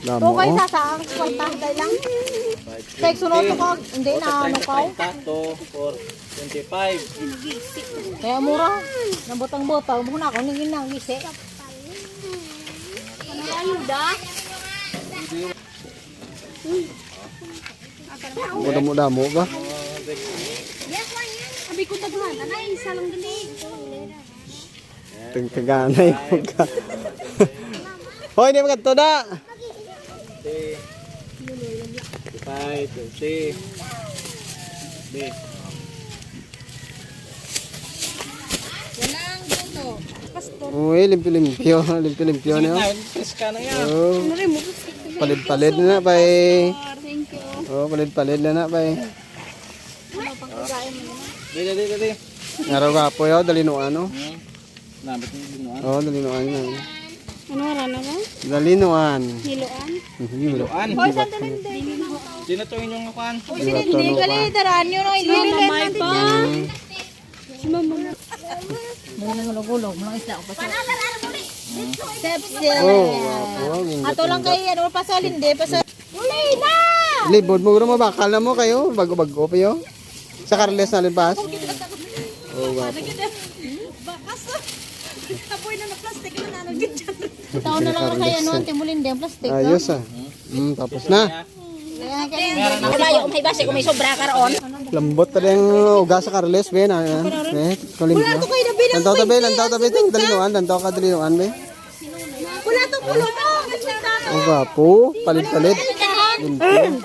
Damo. Okay, sasaan ko pantay lang. Tek sunod ko, hindi na ano ka. 25. Kaya mura. Nabotang-botang muna ako ningin nang gisi. Ano ayuda? Muda-muda mo ba? Sabi ko taghan, anay isa lang gali. Tagkaganay mo ka. Hoy, di magkatto da. 25, 20. B. Walang buto. Pastor. Uy, limpyo-limpyo. Limpyo-limpyo niyo. Preska na yan. Oh. Ano rin mo? Palid-palid na na pay. Thank you. Oh, palid-palid na na pay. Ano pang kagain mo naman? Dali. Ngaraw ka po yo, dalinuan no. Nabot mo binuan. Oh, dalinuan na. Ano wala na ba? Dalinuan. Hiluan? Binuan. Hoy, saan din? Sino to inyong kuan? Hoy, hindi gali daran yun ay lililit natin dyan. Si mama na. Muna gulog-gulog, mga isda ko pa sa. Sepsil. Oh, Ato lang kay ano pa sa linde pa sa. Uli na! libod mo guro mabakal na mo kayo, bago-bago pa yo. Sa Carles na lipas. Oh, wapo. Apoy na na plastic na ano dyan. Taon na lang kay ano timulinde ang plastic. Ayos ah. Tapos na. Wala yung may base kung may sobra karoon. Lambot ta yung ugas sa Carles ben. Kulim. Wala to kayo na binang. Lantaw tabi itong dalinuan, lantaw ka dalinuan be. Wala to pulo no. Oh, wapo, palit-palit. Limpyo.